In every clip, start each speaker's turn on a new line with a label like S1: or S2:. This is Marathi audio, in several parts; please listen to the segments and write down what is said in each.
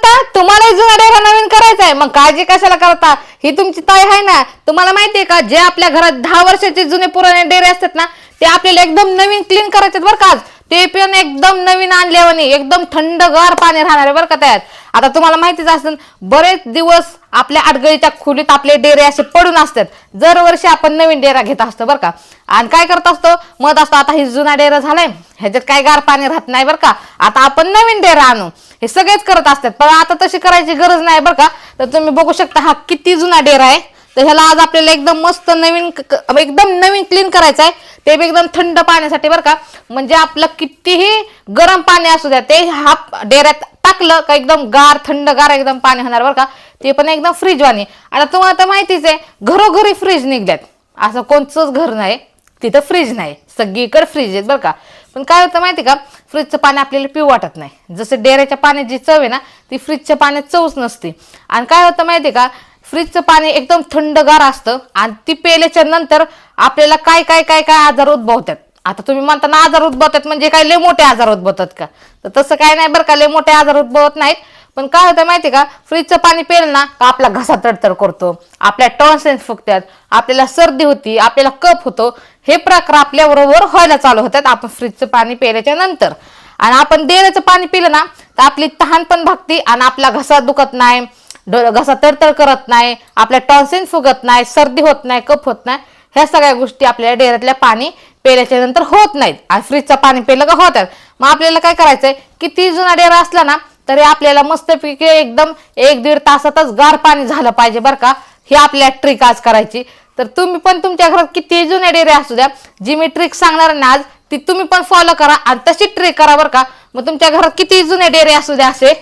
S1: का तुम्हाला जुना डेरा नवीन करायचा आहे मग काळजी कशाला करता, ही तुमची ताई आहे ना. तुम्हाला माहितीये का जे आपल्या घरात 10 वर्षाचे जुने पुराणे डेरे असतात ना ते आपल्याला एकदम नवीन क्लीन करायचे बरं का. ते पण एकदम नवीन आणल्यावानी एकदम थंडगार पाणी राहणार आहे बरं का त्यात. आता तुम्हाला माहितीच असेल बरेच दिवस आपल्या अडगळीच्या खोलीत आपले डेरे असे पडून असतात. दरवर्षी आपण नवीन डेरा घेत असतो बरं का. आणि काय करत असतो मत असतो आता ही जुना डेरा झालाय ह्याच्यात काय गार पाणी राहत नाही बरं का, आता आपण नवीन डेरा आणू. हे सगळेच करत असतात पण आता तशी करायची गरज नाही बरं का. तर तुम्ही बघू शकता हा किती जुना डेरा आहे. तर ह्याला आज आपल्याला एकदम मस्त एकदम नवीन क्लीन करायचं आहे. ते एकदम थंड पाण्यासाठी बरं का. म्हणजे आपलं कितीही गरम पाणी असू द्या ते हा डेऱ्यात टाकलं का एकदम गार थंडगार एकदम पाणी होणार बरं का. ते पण एकदम फ्रीज वाणी. आता तुम्हाला तर माहितीच आहे घरोघरी फ्रीज निघल्यात. असं कोणतंच घर नाही तिथं फ्रीज नाही, सगळीकडे फ्रीज आहेत बरं का. पण काय होतं माहिती का फ्रीजचं पाणी आपल्याला पिऊ वाटत नाही. जसं डेऱ्याच्या पाण्याची चव आहे ना ती फ्रीजच्या पाण्यात चवच नसते. आणि काय होतं माहिती का फ्रीजचं पाणी एकदम थंडगार असतं आणि ती प्यायल्याच्या नंतर आपल्याला काय काय काय काय आजार उद्भवतात. आता तुम्ही म्हणता ना आजार उद्भवतात म्हणजे काय लय मोठे आजार उद्भवतात का, तर तसं काय नाही बरं का, लय मोठे आजार उद्भवत नाहीत. पण काय होतं माहिती का फ्रीजचं पाणी प्यायलं ना का आपला घसा तडतड करतो, आपल्या टॉन्सिल्स फुगतात, आपल्याला सर्दी होती, आपल्याला कफ होतो. हे प्रकार आपल्या बरोबर व्हायला चालू होतात आपण फ्रीजचं पाणी प्यायल्याच्या नंतर. आणि आपण डेऱ्याचं पाणी पिलं ना तर आपली तहान पण भागते आणि आपला घसा दुखत नाही, घसा तडतड करत नाही, आपल्या टॉन्सिल्स फुगत नाही, सर्दी होत नाही, कफ होत नाही. ह्या सगळ्या गोष्टी आपल्या डेऱ्यातल्या पाणी प्यायल्याच्या नंतर होत नाहीत. आणि फ्रीजचं पाणी प्यायलं का होतात. मग आपल्याला काय करायचंय किती जुना डेरा असला ना तरी आपल्याला मस्तपैकी एकदम 1-1.5 तासातच गार पाणी झालं पाहिजे बरं का. ही आपल्या ट्रिक आज करायची. तर तुम्ही पण तुमच्या घरात किती जुने डेरे असू द्या जी मी ट्रिक सांगणार ना आज ती तुम्ही पण फॉलो करा आणि तशी ट्रिक करा बरं का. मग तुमच्या घरात किती जुने डेरे असू द्या असे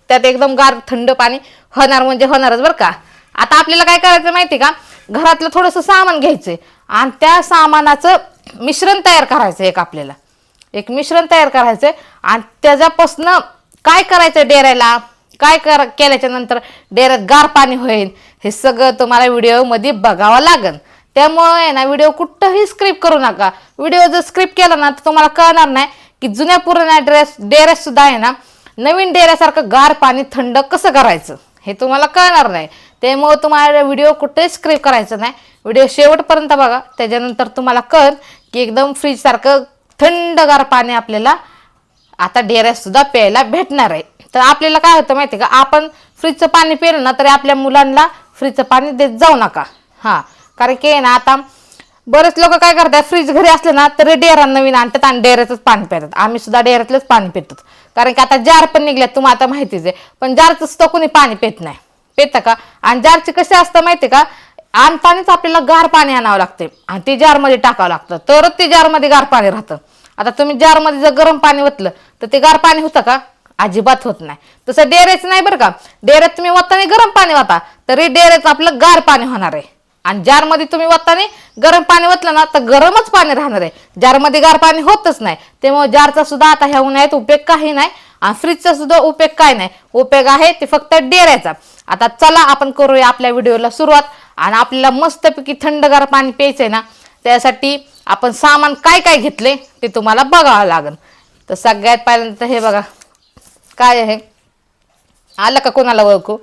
S1: त्यात एकदम गार थंड पाणी होणार म्हणजे होणारच बरं का. आता आपल्याला काय करायचं माहिती का घरातलं थोडंसं सामान घ्यायचंय आणि त्या सामानाचं मिश्रण तयार करायचं. आपल्याला एक मिश्रण तयार करायचंय आणि त्याच्यापासून काय करायचं डेऱ्याला काय केल्याच्या नंतर डेऱ्यात गार पाणी होईल हे सगळं तुम्हाला व्हिडिओमध्ये बघावं लागेल. त्यामुळे ना व्हिडिओ कुठंही स्क्रिप्ट करू नका. व्हिडिओ जर स्क्रिप्ट केला ना तर तुम्हाला कळणार नाही की जुन्या पुराण्या डेऱ्यात सुद्धा आहे ना नवीन डेऱ्यासारखं गार पाणी थंड कसं करायचं हे तुम्हाला कळणार नाही. त्यामुळे तुम्हाला व्हिडिओ कुठेही स्क्रिप्ट करायचं नाही. व्हिडिओ शेवटपर्यंत बघा त्याच्यानंतर तुम्हाला कळेल की एकदम फ्रीज सारखं थंडगार पाणी आपल्याला आता डेऱ्यात सुद्धा प्यायला भेटणार आहे. तर आपल्याला काय होतं माहिती का आपण फ्रीजचं पाणी पिलं ना तरी आपल्या मुलांना फ्रीजचं पाणी देत जाऊ नका. हां कारण की ना आता बरेच लोक काय करतात फ्रीज घरी असले ना तरी डेरा नवीन आणतात आणि डेऱ्याचंच पाणी पितात. आम्ही सुद्धा डेऱ्यातलंच पाणी पितो कारण की आता जार पण निघल्यात तुम्हाला आता माहितीच आहे. पण जारचं सुद्धा कोणी पाणी पित नाही, पितं का. आणि जारचे कसे असतं माहिती का आणतानाच आपल्याला गार पाणी आणावं लागते आणि ते जारमध्ये टाकावं लागतं तरच ते जारमध्ये गार पाणी राहतं. आता तुम्ही जारमध्ये जर गरम पाणी ओतलं तर ते गार पाणी होतं का, अजिबात होत नाही. तसं डेऱ्याचं नाही बरं का. डेऱ्यात तुम्ही वताने गरम पाणी वाता तरी डेऱ्याचं आपलं गार पाणी होणार आहे. आणि जारमध्ये तुम्ही वताने गरम पाणी ओतलं ना तर गरमच पाणी राहणार आहे, जारमध्ये गार पाणी होतच नाही. त्यामुळे जारचा सुद्धा आता ह्या उन्हाळ्यात उपयोग काही नाही आणि फ्रीजचा सुद्धा उपयोग काय नाही. उपयोग आहे ते फक्त डेऱ्याचा. आता चला आपण करूया आपल्या व्हिडिओला सुरुवात. आणि आपल्याला मस्तपैकी थंडगार पाणी प्यायचंय ना त्यासाठी आपण सामान काय काय घेतले ते तुम्हाला बघावं लागेल. तर सगळ्यात पहिल्यांदा हे बघा काय आहे आलं का कोणाला ओळखू.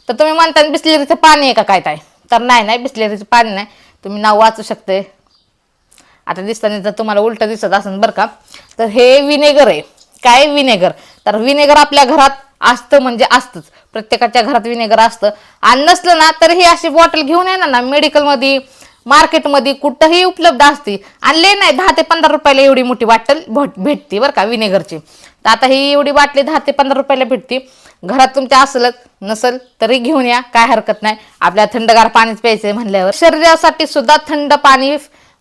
S1: तर तुम्ही म्हणता बिस्लेरीचं पाणी आहे का काय काय, तर नाही बिस्लेरीचं पाणी नाही. तुम्ही नाव वाचू शकते. आता दिसताना जर तुम्हाला उलट दिसत असेल बरं का तर हे विनेगर आहे. काय विनेगर, तर विनेगर आपल्या घरात असतं म्हणजे असतंच, प्रत्येकाच्या घरात विनेगर असतं. आणि नसलं ना तर ही अशी बॉटल घेऊन येणार ना मेडिकलमध्ये मार्केटमध्ये कुठंही उपलब्ध असते. आणले नाही 10 ते 15 रुपयाला एवढी मोठी बॉटल भेटते बरं का विनेगरची. तर आता ही एवढी बाटली 10 ते 15 रुपयाला भेटते. घरात तुमच्या असलच नसल तरी घेऊन या, काय हरकत नाही. आपल्याला थंडगार पाणीच प्यायचंय म्हणल्यावर शरीरासाठी सुद्धा थंड पाणी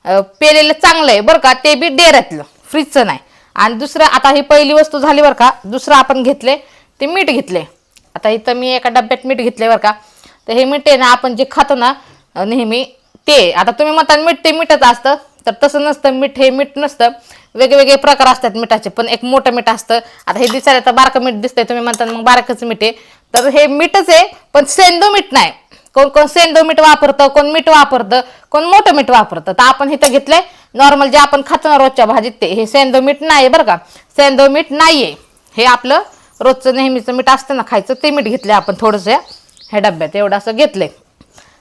S1: प्यायलेलं चांगलं आहे बरं का, ते बी डेऱ्यातलं फ्रीजचं नाही. आणि दुसरं आता ही पहिली वस्तू झाली बरं का. दुसरं आपण घेतले ते मीठ घेतले. आता इथं मी एका डब्यात मीठ घेतले बरं का. तर हे मीठ आहे ना आपण जे खातो ना नेहमी ते, आता तुम्ही म्हणता मीठ ते मीठच असतं तर तसं नसतं. मीठ हे मीठ नसतं, वेगवेगळे प्रकार असतात मिठाचे. पण एक मोठं मीठ असतं. आता हे दिसायला तर बारकं मीठ दिसतंय, तुम्ही म्हणता मग बारकच मीठ आहे. तर हे मीठच आहे पण सेंदो मीठ नाही. कोण सेंदो मीठ वापरतं, कोण मीठ वापरतं, कोण मोठं मीठ वापरतं. तर आपण इथं घेतलंय नॉर्मल जे आपण खातो ना रोजच्या भाजीत ते. हे सेंदो मीठ नाही बरं का, सेंदो मीठ नाहीये. हे आपलं रोजचं नेहमीचं मीठ असतं ना खायचं, ते मीठ घेतलं आपण थोडंसं ह्या डब्यात एवढं असं घेतलंय.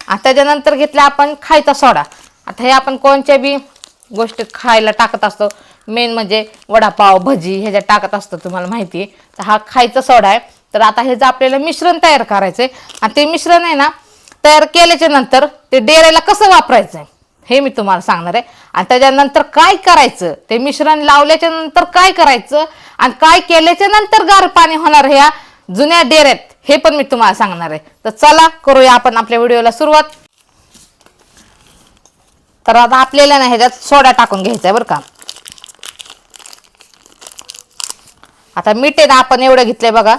S1: आणि त्याच्यानंतर घेतलं आपण खायचा सोडा. आता हे आपण कोणत्या बी गोष्टी खायला टाकत असतो, मेन म्हणजे वडापाव भजी ह्याच्यात टाकत असतो, तुम्हाला माहिती आहे. तर हा खायचा सोडा आहे. तर आता हे जे आपल्याला मिश्रण तयार करायचं आहे, आणि ते मिश्रण आहे ना तयार केल्याच्या नंतर ते डेऱ्याला कसं वापरायचं आहे हे मी तुम्हाला सांगणार आहे. आणि त्याच्यानंतर काय करायचं, ते मिश्रण लावल्याच्या नंतर काय करायचं, आणि काय केल्याच्या नंतर गार पाणी होणार ह्या जुन्या डेऱ्यात, हे पण मी तुम्हाला सांगणार आहे. तर चला करूया आपण आपल्या व्हिडिओला सुरुवात. तर आता आपल्याला ना ह्याच्यात सोडा टाकून घ्यायचा आहे बरं का. आता मीठ आहे ना आपण एवढं घेतलंय बघा.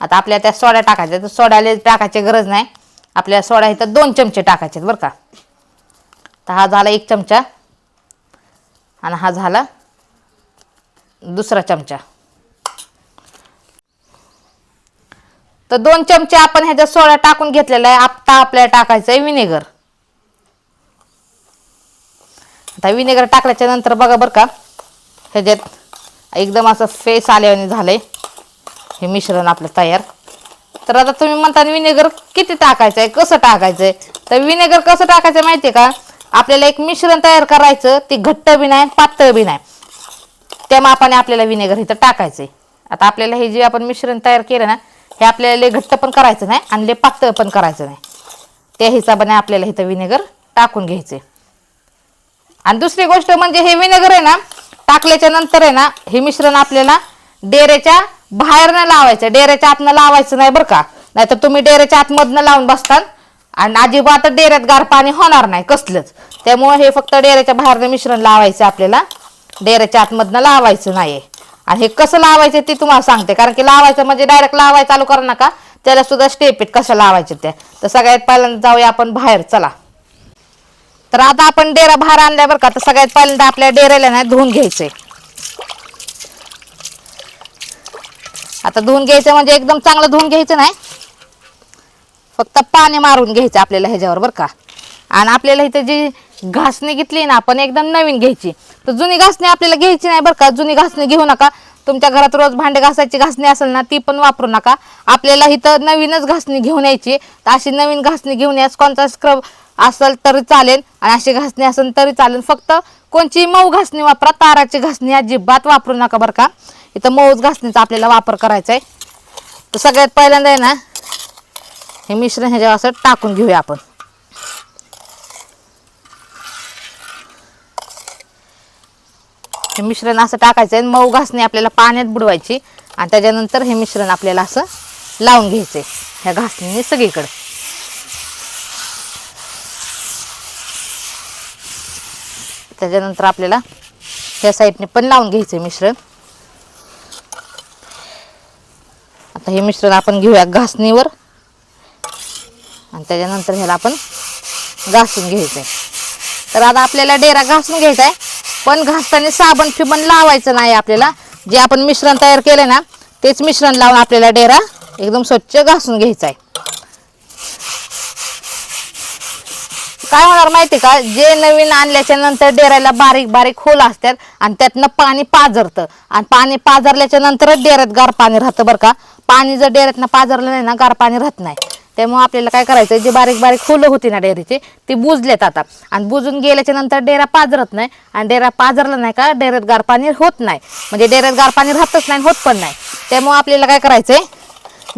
S1: आता आपल्याला त्या सोडा टाकायचा, तर सोड्याला टाकायची गरज नाही. आपल्याला सोडा इथं 2 चमचे टाकायचे बरं का. तर हा झाला 1 चमचा आणि हा झाला 2 चमचा. तर 2 चमचे आपण ह्याच्यात सोडा टाकून घेतलेला आहे. आता आपल्याला टाकायचं आहे विनेगर. आता विनेगर टाकल्याच्या नंतर बघा बरं का, ह्याच्यात एकदम असं फेस आल्याने झालंय हे मिश्रण आपलं तयार. तर आता तुम्ही म्हणता विनेगर किती टाकायचं आहे, कसं टाकायचं आहे. तर विनेगर कसं टाकायचं माहिती आहे का, आपल्याला एक मिश्रण तयार करायचं, ते घट्ट बी नाही पातळ बी नाही, त्या मापाने आपल्याला विनेगर इथं टाकायचं आहे. आता आपल्याला हे जे आपण मिश्रण तयार केलं ना, हे आपल्याला लय घट्ट पण करायचं नाही आणि लय पातळ पण करायचं नाही, त्या हिशोबाने आपल्याला इथं विनेगर टाकून घ्यायचे. आणि दुसरी गोष्ट म्हणजे हे विनेगर आहे ना टाकल्याच्या नंतर आहे ना, हे मिश्रण आपल्याला डेऱ्याच्या बाहेर न लावायचं, डेऱ्याच्या आतनं लावायचं नाही बरं का. नाहीतर तुम्ही डेऱ्याच्या आतमधनं लावून बसताल आणि अजिबात डेऱ्यात गार पाणी होणार नाही कसलंच. त्यामुळे हे फक्त डेऱ्याच्या बाहेरनं मिश्रण लावायचं आपल्याला, डेऱ्याच्या आतमधनं लावायचं नाही. आणि हे कसं लावायचं ते तुम्हाला सांगते, कारण की लावायचं म्हणजे डायरेक्ट लावायचं चालू करू नका, त्याला सुद्धा स्टेप आहेत कशा लावायचे त्या. तर सगळ्यात पहिल्यांदा जाऊया आपण बाहेर, चला. तर आता आपण डेरा बाहेर आणल्या बरं का. तर सगळ्यात पहिल्यांदा आपल्या डेऱ्याला ना धुवून घ्यायचंय. आता धुवून घ्यायचं म्हणजे एकदम चांगलं धुवून घ्यायचं नाही, फक्त पाणी मारून घ्यायचं आपल्याला ह्याच्यावर बरं का. आणि आपल्याला इथे जी घासणी घेतली ना आपण एकदम नवीन घ्यायची. तर जुनी घासणी आपल्याला घ्यायची नाही बरं का. जुनी घासणी घेऊ नका. तुमच्या घरात रोज भांडे घासायची घासणी असेल ना, ती पण वापरू नका. आपल्याला इथं नवीनच घासणी घेऊन यायची. तर अशी नवीन घासणी घेऊन याच, कोणता स्क्रब असेल तरी चालेल आणि अशी घासणी असेल तरी चालेल. फक्त कोणची मऊ घासणी वापरा, ताराची घासणी अजिबात वापरू नका बरं का. इथं मऊच घासणीचा आपल्याला वापर करायचा आहे. तर सगळ्यात पहिल्यांदा आहे ना हे मिश्रण ह्याच्यावर असं टाकून घेऊया आपण. हे मिश्रण असं टाकायचं आहे. मऊ घासणी आपल्याला पाण्यात बुडवायची आणि त्याच्यानंतर हे मिश्रण आपल्याला असं लावून घ्यायचंय ह्या घासणीने सगळीकडे. त्याच्यानंतर आपल्याला ह्या साईडने पण लावून घ्यायचंय मिश्रण. आता हे मिश्रण आपण घेऊया घासणीवर आणि त्याच्यानंतर ह्याला आपण घासून घ्यायचंय. तर आता आपल्याला डेरा घासून घ्यायचा आहे, पण घासताना साबण फिबण लावायचं नाही आपल्याला. जे आपण मिश्रण तयार केलं ना तेच मिश्रण लावून आपल्याला डेरा एकदम स्वच्छ घासून घ्यायचा आहे. काय होणार माहिती का, जे नवीन आणल्याच्या नंतर डेऱ्याला बारीक बारीक होल असतात आणि त्यातनं पाणी पाझरतं आणि पाणी पाझरल्याच्या नंतरच डेऱ्यात गार पाणी राहतं बरं का. पाणी जर डेऱ्यातनं पाझरलं नाही ना, गार पाणी राहत नाही. त्यामुळे आपल्याला काय करायचं, जे बारीक बारीक होलं होती ना डेऱ्याचे ते बुजलेत आता, आणि बुजून गेल्याच्या नंतर डेरा पाझरत नाही. आणि डेरा पाझरला नाही का डेऱ्यात गार पाणी होत नाही, म्हणजे डेऱ्यात गार पाणी राहतच नाही, होत पण नाही. त्यामुळे आपल्याला काय करायचंय,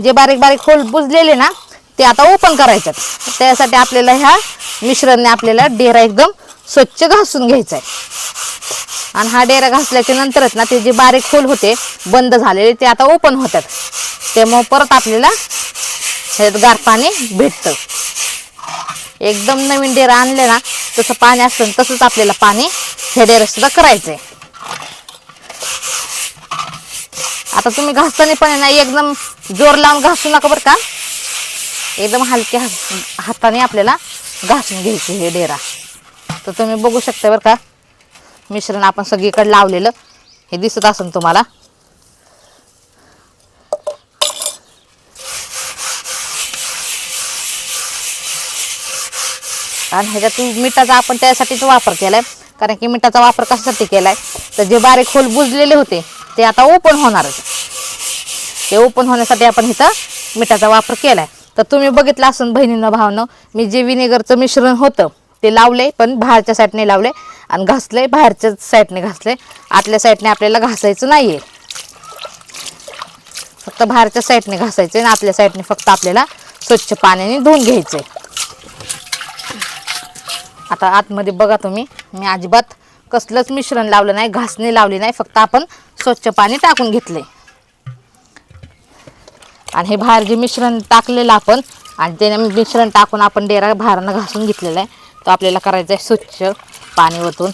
S1: जे बारीक बारीक होल बुजलेले ना ते आता ओपन करायच्यात. त्यासाठी आपल्याला ह्या मिश्रणाने आपल्याला डेरा एकदम स्वच्छ घासून घ्यायचा आहे. आणि हा डेरा घासल्याच्या नंतरच ना ते जे बारीक होल होते बंद झालेले ते आता ओपन होतात. त्यामुळे परत आपल्याला ह्याच्यात गार पाणी भेटतं. एकदम नवीन डेरा आणले ना तसं पाणी असतं तसंच आपल्याला पाणी ह्या डेऱ्यात सुद्धा करायचंय. आता तुम्ही घासताना पण ना एकदम जोर लावून घासू नका बरं का. एकदम हलक्या हाताने आपल्याला घासून घ्यायचे हे डेरा. तर तुम्ही बघू शकता बरं का, मिश्रण आपण सगळीकडे लावलेलं हे दिसत असेल तुम्हाला. आणि ह्याच्यात मिठाचा आपण त्यासाठीच वापर केलाय, कारण की मिठाचा वापर कशासाठी केलाय तर जे बारीक खोल बुजलेले होते ते आता ओपन होणारच. ते ओपन होण्यासाठी आपण इथं मिठाचा वापर केलाय. तर तुम्ही बघितलं असून बहिणींनो भावांनो, मी जे विनेगरचं मिश्रण होतं ते लावले, पण बाहेरच्या साईडने लावले आणि घासले, बाहेरच्या साईडने घासले. आतल्या साईडने आपल्याला घासायचं नाहीये, फक्त बाहेरच्या साईडने घासायचे आणि आतल्या साईडने फक्त आपल्याला स्वच्छ पाण्याने धुवून घ्यायचे. आता आतमध्ये बघा तुम्ही, मी अजिबात कसलंच मिश्रण लावलं नाही, घासणी लावली नाही, फक्त आपण स्वच्छ पाणी टाकून घेतले. आणि हे बाहेर जे मिश्रण टाकलेलं आपण आणि ते मिश्रण टाकून आपण डेरा बाहेरनं घासून घेतलेला आहे, तो आपल्याला करायचा आहे स्वच्छ पाणी ओतून.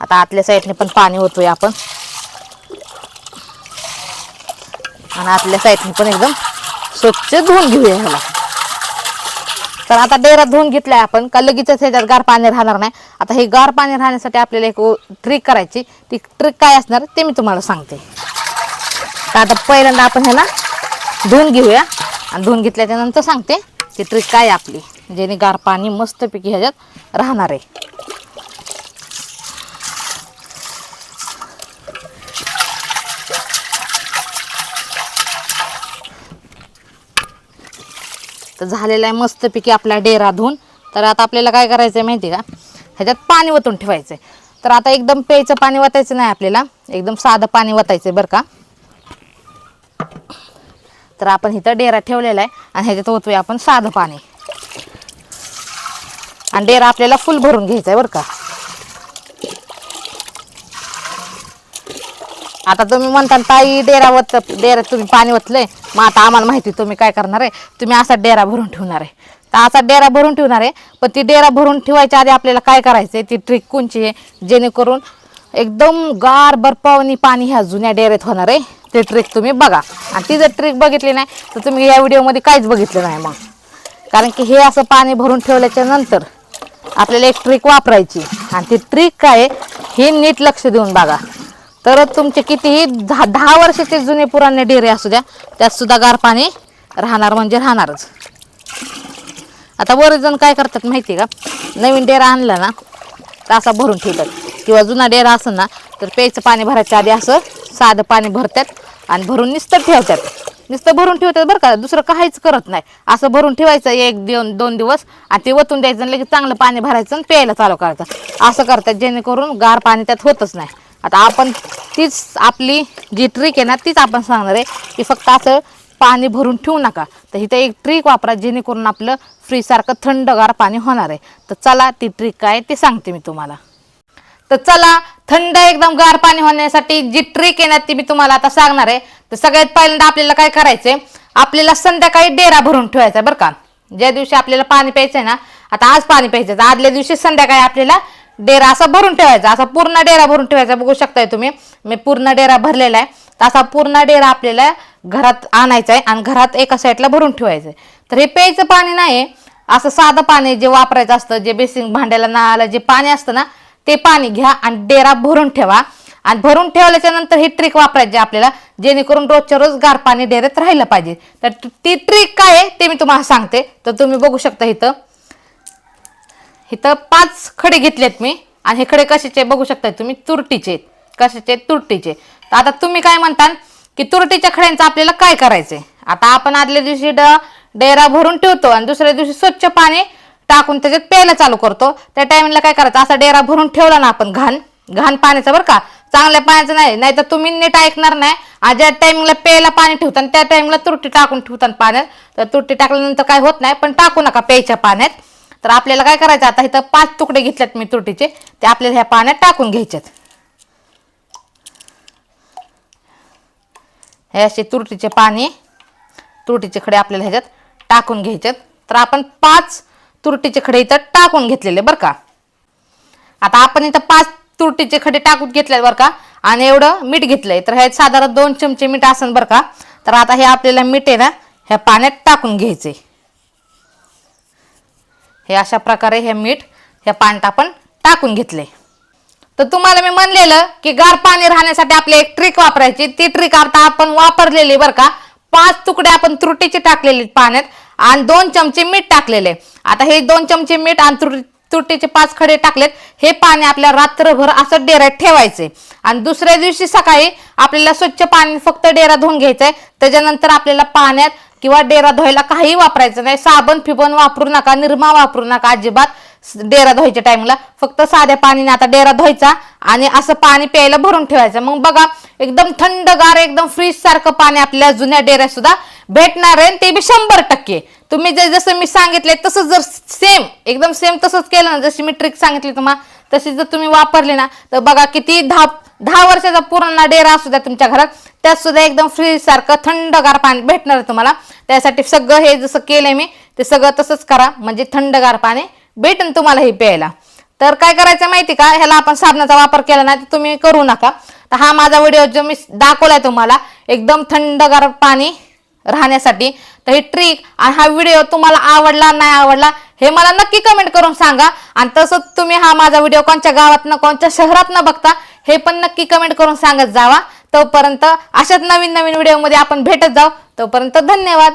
S1: आता आतल्या साईडने पण पाणी ओतूया आपण आणि आतल्या साईडने पण एकदम स्वच्छ धुवून घेऊया ह्याला. तर आता डेरा धुवून घेतलाय आपण का लगेचच ह्याच्यात गार पाणी राहणार नाही. आता हे गार पाणी राहण्यासाठी आपल्याला एक ट्रिक करायची. ती ट्रिक काय असणार ते मी तुम्हाला सांगते. तर आता पहिल्यांदा आपण ह्याला धुवून घेऊया आणि धुवून घेतल्याच्या नंतर सांगते ती ट्रिक काय आपली, जेणे गार पाणी मस्तपैकी ह्याच्यात राहणार आहे. तर झालेला आहे मस्तपैकी आपला डेरा धुवून. तर आता आपल्याला काय करायचं आहे माहिती आहे का, ह्याच्यात पाणी ओतून ठेवायचं आहे. तर आता एकदम प्यायचं पाणी वतायचं नाही आपल्याला, एकदम साधं पाणी वतायचं आहे बरं का. तर आपण इथं डेरा ठेवलेला आहे आणि ह्याच्यात ओतूया आपण साधं पाणी आणि डेरा आपल्याला फुल भरून घ्यायचा आहे बरं का. आता तुम्ही म्हणता ताई डेरा तुम्ही पाणी ओतलंय, मग आता आम्हाला माहिती तुम्ही काय करणार आहे, तुम्ही असा डेरा भरून ठेवणार आहे. तर असा डेरा भरून ठेवणार आहे, पण ती डेरा भरून ठेवायच्या आधी आपल्याला काय करायचं आहे, ती ट्रिक कोणची आहे, जेणेकरून एकदम गार बर्फावनी पाणी ह्या जुन्या डेऱ्यात होणार आहे. ते ट्रिक तुम्ही बघा आणि ती जर ट्रिक बघितली नाही तर तुम्ही या व्हिडिओमध्ये काहीच बघितलं नाही मग. कारण की हे असं पाणी भरून ठेवल्याच्या नंतर आपल्याला एक ट्रिक वापरायची आणि ती ट्रिक काय हे नीट लक्ष देऊन बघा. तर तुमचे कितीही 10 वर्षाचे जुने पुराणे डेरे असू द्या, त्यात सुद्धा गार पाणी राहणार म्हणजे राहणारच. आता बरेच जण काय करतात माहिती आहे का, नवीन डेरा आणला ना तर असा भरून ठेवतात, किंवा जुना डेरा असेल ना तर प्यायचं पाणी भरायच्या आधी असं साधं पाणी भरतात आणि भरून नुसतं ठेवतात, नुसतं भरून ठेवतात बरं का, दुसरं काहीच करत नाही. असं भरून ठेवायचं 1-2 दिवस आणि ते ओतून द्यायचं आणि लगेच चांगलं पाणी भरायचं आणि प्यायला चालू करायचं. असं करतात जेणेकरून गार पाणी त्यात होतच नाही. आता आपण तीच आपली जी ट्रिक आहे ना तीच आपण सांगणार आहे की फक्त असं पाणी भरून ठेवू नका. तर इथं एक ट्रिक वापरा जेणेकरून आपलं फ्रीजसारखं थंडगार पाणी होणार आहे. तर चला ती ट्रिक काय ते सांगते मी तुम्हाला. तर चला थंड एकदम गार पाणी होण्यासाठी जी ट्रिक आहे ना ती मी तुम्हाला आता सांगणार आहे. तर सगळ्यात पहिल्यांदा आपल्याला काय करायचंय, आपल्याला संध्याकाळी डेरा भरून ठेवायचा आहे बरं का. ज्या दिवशी आपल्याला पाणी प्यायचं आहे ना, आता आज पाणी प्यायचं तर आदल्या दिवशी संध्याकाळी आपल्याला डेरा असा भरून ठेवायचा, असा पूर्ण डेरा भरून ठेवायचा. बघू शकताय तुम्ही मी पूर्ण डेरा भरलेला आहे. तर असा पूर्ण डेरा आपल्याला घरात आणायचा आहे आणि घरात एका साईडला भरून ठेवायचं आहे. तर हे प्यायचं पाणी नाही, असं साधं पाणी जे वापरायचं असतं, जे बेसिंग भांड्याला नळाला जे पाणी असतं ना ते पाणी घ्या आणि डेरा भरून ठेवा. आणि भरून ठेवल्याच्या नंतर ही ट्रिक वापरायची आपल्याला, जेणेकरून रोजच्या रोज गार पाणी डेऱ्यात राहिलं पाहिजे. तर ती ट्रिक काय आहे ते मी तुम्हाला सांगते. तर तुम्ही बघू शकता इथं 5 खडे घेतलेत मी आणि हे खडे कशाचे बघू शकता तुम्ही, तुरटीचे. कशाचे? तुरटीचे. तर आता तुम्ही काय म्हणताल की तुरटीच्या खड्यांचं आपल्याला काय करायचंय. आता आपण आदल्या दिवशी डेरा भरून ठेवतो आणि दुसऱ्या दिवशी स्वच्छ पाणी टाकून त्याच्यात प्यायला चालू करतो. त्या टायमिंगला काय करायचं, असा डेरा भरून ठेवला ना आपण घाण पाण्याचा बरं का, चांगल्या पाण्याचं नाही, नाहीतर तुम्ही नीट ऐकणार नाही. आणि ज्या टायमिंगला प्यायला पाणी ठेवताना त्या टायमिंगला तुरटी टाकून ठेवताना पाण्यात, तर तुरटी टाकल्यानंतर काय होत नाही, पण टाकू नका प्यायच्या पाण्यात. तर आपल्याला काय करायचं, आता इथं 5 तुकडे घेतलेत मी तुरटीचे, ते आपल्याला ह्या पाण्यात टाकून घ्यायच्यात. हे असे तुरटीचे पाणी, तुरटीचे खडे आपल्याला ह्याच्यात टाकून घ्यायच्यात. तर आपण 5 तुरटीचे खडे इथं टाकून घेतलेले बरं का. आता आपण इथं 5 तुरटीचे खडे टाकून घेतले बरं का, आणि एवढं मीठ घेतलंय. तर ह्यात साधारण 2 चमचे मीठ असेल बरं का. तर आता हे आपल्याला मीठ आहे ना ह्या पाण्यात टाकून घ्यायचंय. हे अशा प्रकारे हे मीठ ह्या पाण्यात आपण टाकून घेतले. तर तुम्हाला मी म्हणलेलं की गार पाणी राहण्यासाठी आपली एक ट्रिक वापरायची, ती ट्रिक आता आपण वापरलेली बरं का. 5 तुकडे आपण तुरटीचे टाकलेले पाण्यात आणि 2 चमचे मीठ टाकलेले. आता हे 2 चमचे मीठ आणि तुरटीचे 5 खडे टाकलेत. हे पाणी आपल्या रात्रभर असं डेऱ्यात ठेवायचंय आणि दुसऱ्या दिवशी सकाळी आपल्याला स्वच्छ पाणी फक्त डेरा धुवून घ्यायचंय. त्याच्यानंतर आपल्याला पाण्यात किंवा डेरा धुवायला काही वापरायचं नाही. साबण फिबन वापरू नका, निरमा वापरू नका अजिबात डेरा धुवायच्या टाइमला. फक्त साध्या पाणीने आता डेरा धुवायचा आणि असं पाणी प्यायला भरून ठेवायचं. मग बघा एकदम थंडगार एकदम फ्रीज सारखं पाणी आपल्या जुन्या डेऱ्यात सुद्धा भेटणार आहे. ते बी 100%. तुम्ही जसं मी सांगितले तसंच जर सेम एकदम सेम तसंच केलं ना, जशी मी ट्रिक सांगितली तुम्हाला तशी जर तुम्ही वापरली ना, तर बघा किती 10 वर्षाचा पुराणा डेरा असू द्या तुमच्या घरात, त्यात सुद्धा एकदम फ्रीज सारखं थंडगार पाणी भेटणार आहे तुम्हाला. त्यासाठी सगळं हे जसं केलंय मी ते सगळं तसंच करा, म्हणजे थंडगार पाणी भेटेल तुम्हाला हे प्यायला. तर काय करायचं माहिती का, ह्याला आपण साबणाचा वापर केला नाही तर तुम्ही करू नका. तर हा माझा व्हिडिओ जो मी दाखवलाय तुम्हाला एकदम थंडगार पाणी राहण्यासाठी, तर ही ट्रिक आणि हा व्हिडिओ तुम्हाला आवडला नाही आवडला हे मला नक्की कमेंट करून सांगा. आणि तसंच तुम्ही हा माझा व्हिडिओ कोणत्या गावात ना कोणत्या शहरात न बघता हे पण नक्की कमेंट करून सांगत जावा. तोपर्यंत अशाच नवीन नवीन व्हिडिओमध्ये आपण भेटत जाऊ. तोपर्यंत धन्यवाद.